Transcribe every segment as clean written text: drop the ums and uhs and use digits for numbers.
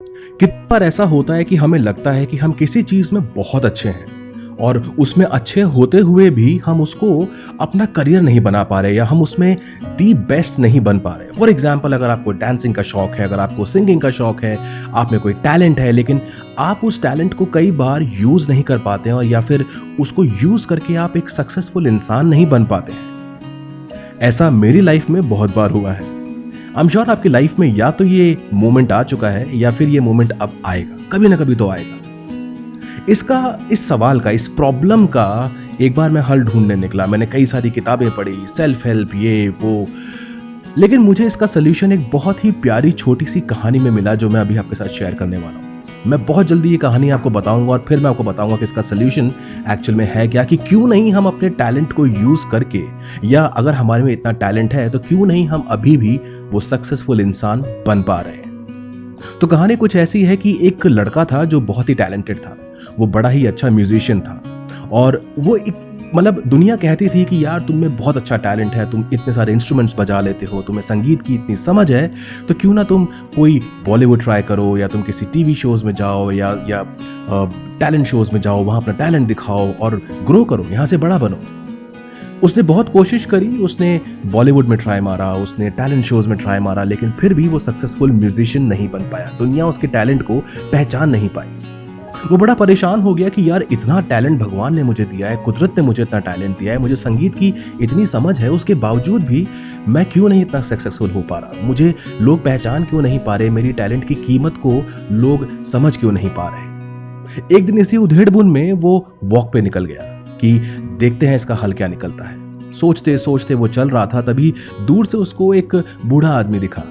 कितनी बार ऐसा होता है कि हमें लगता है कि हम किसी चीज में बहुत अच्छे हैं और उसमें अच्छे होते हुए भी हम उसको अपना करियर नहीं बना पा रहे या हम उसमें दी बेस्ट नहीं बन पा रहे। फॉर एग्जाम्पल, अगर आपको डांसिंग का शौक है, अगर आपको सिंगिंग का शौक है, आप में कोई टैलेंट है, लेकिन आप उस टैलेंट को कई बार यूज नहीं कर पाते हैं या फिर उसको यूज करके आप एक सक्सेसफुल इंसान नहीं बन पाते हैं। ऐसा मेरी लाइफ में बहुत बार हुआ है। आई एम श्योर आपकी लाइफ में या तो ये मोमेंट आ चुका है या फिर ये मोमेंट अब आएगा, कभी ना कभी तो आएगा। इस सवाल का, इस प्रॉब्लम का एक बार मैं हल ढूंढने निकला। मैंने कई सारी किताबें पढ़ी, सेल्फ हेल्प, ये वो, लेकिन मुझे इसका सोल्यूशन एक बहुत ही प्यारी छोटी सी कहानी में मिला जो मैं अभी आपके साथ शेयर करने वाला हूँ। मैं बहुत जल्दी ये कहानी आपको बताऊंगा और फिर मैं आपको बताऊंगा कि इसका सोल्यूशन एक्चुअल में है क्या, कि क्यों नहीं हम अपने टैलेंट को यूज करके, या अगर हमारे में इतना टैलेंट है तो क्यों नहीं हम अभी भी वो सक्सेसफुल इंसान बन पा रहे हैं। तो कहानी कुछ ऐसी है कि एक लड़का था जो बहुत ही टैलेंटेड था। वो बड़ा ही अच्छा म्यूजिशियन था और वो एक मतलब दुनिया कहती थी कि यार तुम में बहुत अच्छा टैलेंट है, तुम इतने सारे इंस्ट्रूमेंट्स बजा लेते हो, तुम्हें संगीत की इतनी समझ है, तो क्यों ना तुम कोई बॉलीवुड ट्राई करो या तुम किसी टीवी शोज में जाओ या टैलेंट शोज में जाओ, वहाँ अपना टैलेंट दिखाओ और ग्रो करो, यहाँ से बड़ा बनो। उसने बहुत कोशिश करी, उसने बॉलीवुड में ट्राई मारा, उसने टैलेंट शोज में ट्राई मारा, लेकिन फिर भी वो सक्सेसफुल म्यूजिशियन नहीं बन पाया। दुनिया उसके टैलेंट को पहचान नहीं पाई। वो बड़ा परेशान हो गया कि यार इतना टैलेंट भगवान ने मुझे दिया है, कुदरत ने मुझे इतना टैलेंट दिया है, मुझे संगीत की इतनी समझ है, उसके बावजूद भी मैं क्यों नहीं इतना सक्सेसफुल हो पा रहा, मुझे लोग पहचान क्यों नहीं पा रहे, मेरी टैलेंट की कीमत को लोग समझ क्यों नहीं पा रहे। एक दिन इसी उधेड़-बुन में वो वॉक पे निकल गया कि देखते हैं इसका हल क्या निकलता है। सोचते सोचते वो चल रहा था, तभी दूर से उसको एक बूढ़ा आदमी दिखा।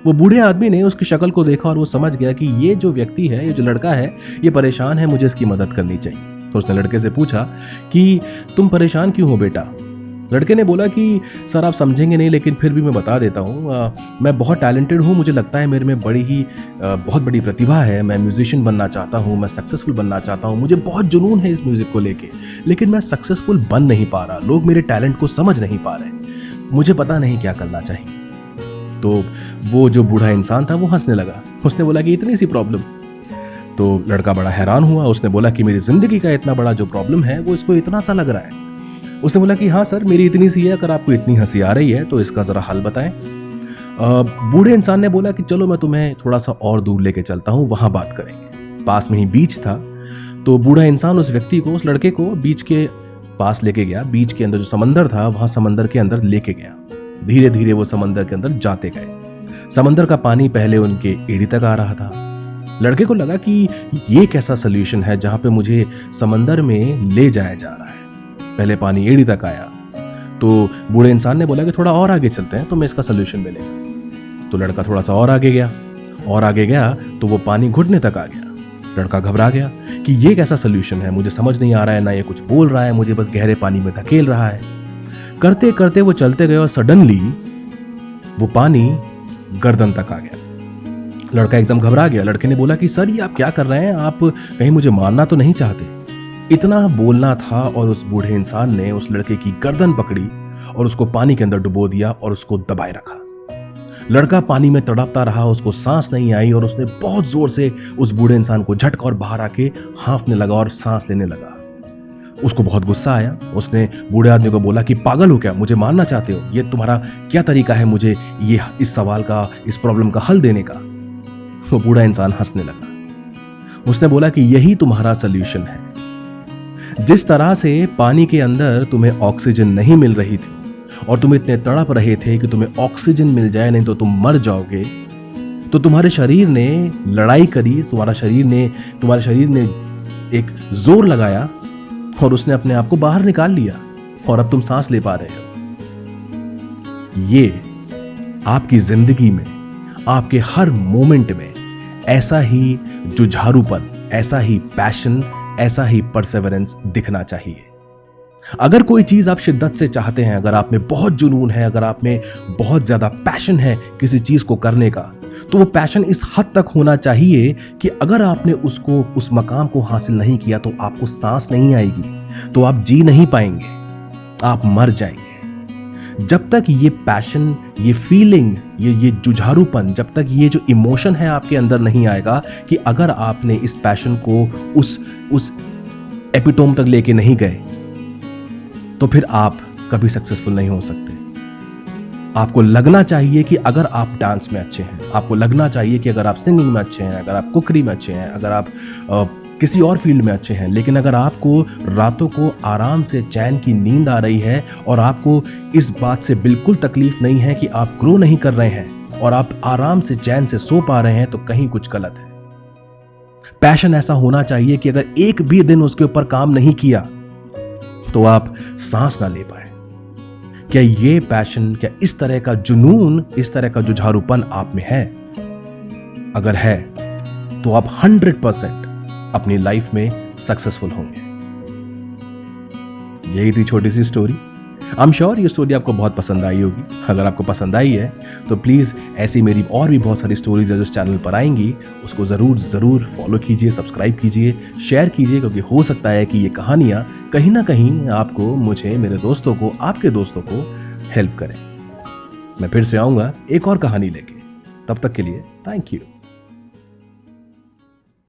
वो बूढ़े आदमी ने उसकी शक्ल को देखा और वो समझ गया कि ये जो व्यक्ति है, ये जो लड़का है, ये परेशान है, मुझे इसकी मदद करनी चाहिए। तो उसने लड़के से पूछा कि तुम परेशान क्यों हो बेटा। लड़के ने बोला कि सर आप समझेंगे नहीं, लेकिन फिर भी मैं बता देता हूँ, मैं बहुत टैलेंटेड हूँ, मुझे लगता है मेरे में बहुत बड़ी प्रतिभा है, मैं म्यूजिशियन बनना चाहता हूँ, मैं सक्सेसफुल बनना चाहता हूँ, मुझे बहुत जुनून है इस म्यूजिक को लेके, लेकिन मैं सक्सेसफुल बन नहीं पा रहा, लोग मेरे टैलेंट को समझ नहीं पा रहे, मुझे पता नहीं क्या करना चाहिए। तो वो जो बूढ़ा इंसान था वो हंसने लगा। उसने बोला कि इतनी सी प्रॉब्लम। तो लड़का बड़ा हैरान हुआ। उसने बोला कि मेरी जिंदगी का इतना बड़ा जो प्रॉब्लम है वो इसको इतना सा लग रहा है। उसने बोला कि हाँ सर, मेरी इतनी सी है, अगर आपको इतनी हंसी आ रही है तो इसका जरा हल बताएं। बूढ़े इंसान ने बोला कि चलो मैं तुम्हें थोड़ा सा और दूर लेके चलता हूँ, वहां बात करेंगे। पास में ही बीच था, तो बूढ़ा इंसान उस व्यक्ति को, उस लड़के को बीच के पास लेके गया। बीच के अंदर जो समंदर था, वहां समंदर के अंदर लेके गया। धीरे धीरे वो समंदर के अंदर जाते गए। समंदर का पानी पहले उनके एड़ी तक आ रहा था। लड़के को लगा कि ये कैसा सोल्यूशन है जहां पे मुझे समंदर में ले जाया जा रहा है। पहले पानी एड़ी तक आया, तो बूढ़े इंसान ने बोला कि थोड़ा और आगे चलते हैं, तो मैं इसका सोल्यूशन मिलेगा। तो लड़का थोड़ा सा और आगे गया, और आगे गया तो वो पानी घुटने तक आ गया। लड़का घबरा गया कि ये कैसा सोल्यूशन है, मुझे समझ नहीं आ रहा है, ना ये कुछ बोल रहा है, मुझे बस गहरे पानी में धकेल रहा है। करते करते वो चलते गए और सडनली वो पानी गर्दन तक आ गया। लड़का एकदम घबरा गया। लड़के ने बोला कि सर ये आप क्या कर रहे हैं, आप कहीं मुझे मारना तो नहीं चाहते। इतना बोलना था और उस बूढ़े इंसान ने उस लड़के की गर्दन पकड़ी और उसको पानी के अंदर डुबो दिया और उसको दबाए रखा। लड़का पानी में तड़पता रहा, उसको सांस नहीं आई और उसने बहुत जोर से उस बूढ़े इंसान को झटका और बाहर आके हांफने लगा और सांस लेने लगा। उसको बहुत गुस्सा आया। उसने बूढ़े आदमी को बोला कि पागल हो क्या, मुझे मारना चाहते हो, ये तुम्हारा क्या तरीका है मुझे ये इस सवाल का, इस प्रॉब्लम का हल देने का। वो बूढ़ा इंसान हंसने लगा। उसने बोला कि यही तुम्हारा सोल्यूशन है। जिस तरह से पानी के अंदर तुम्हें ऑक्सीजन नहीं मिल रही थी और तुम इतने तड़प रहे थे कि तुम्हें ऑक्सीजन मिल जाए, नहीं तो तुम मर जाओगे, तो तुम्हारे शरीर ने लड़ाई करी, तुम्हारे शरीर ने एक जोर लगाया और उसने अपने आप को बाहर निकाल लिया और अब तुम सांस ले पा रहे हो। ये आपकी जिंदगी में, आपके हर मोमेंट में ऐसा ही जुझारूपन, ऐसा ही पैशन, ऐसा ही परसेवरेंस दिखना चाहिए। अगर कोई चीज आप शिद्दत से चाहते हैं, अगर आप में बहुत जुनून है, अगर आप में बहुत ज्यादा पैशन है किसी चीज को करने का, तो वो पैशन इस हद तक होना चाहिए कि अगर आपने उस मकाम को हासिल नहीं किया तो आपको सांस नहीं आएगी, तो आप जी नहीं पाएंगे, आप मर जाएंगे। जब तक ये पैशन, ये फीलिंग, ये जुझारूपन, जब तक ये जो इमोशन है आपके अंदर नहीं आएगा कि अगर आपने इस पैशन को उस एपिटोम तक लेके नहीं गए, तो फिर आप कभी सक्सेसफुल नहीं हो सकते। आपको लगना चाहिए कि अगर आप डांस में अच्छे हैं, आपको लगना चाहिए कि अगर आप सिंगिंग में अच्छे हैं, अगर आप कुकरी में अच्छे हैं, अगर आप किसी और फील्ड में अच्छे हैं, लेकिन अगर आपको रातों को आराम से चैन की नींद आ रही है और आपको इस बात से बिल्कुल तकलीफ नहीं है कि आप ग्रो नहीं कर रहे हैं और आप आराम से चैन से सो पा रहे हैं, तो कहीं कुछ गलत है। पैशन ऐसा होना चाहिए कि अगर एक भी दिन उसके ऊपर काम नहीं किया तो आप सांस ना ले पाए। क्या ये पैशन, क्या इस तरह का जुनून, इस तरह का जुझारूपन आप में है? अगर है तो आप 100% अपनी लाइफ में सक्सेसफुल होंगे। यही थी छोटी सी स्टोरी। आई एम श्योर ये स्टोरी आपको बहुत पसंद आई होगी। अगर आपको पसंद आई है तो प्लीज़ ऐसी मेरी और भी बहुत सारी स्टोरीज जो इस चैनल पर आएंगी उसको ज़रूर फॉलो कीजिए, सब्सक्राइब कीजिए, शेयर कीजिए, क्योंकि हो सकता है कि ये कहानियाँ कहीं ना कहीं आपको, मुझे, मेरे दोस्तों को, आपके दोस्तों को हेल्प करें। मैं फिर से आऊँगा एक और कहानी लेके। तब तक के लिए थैंक यू।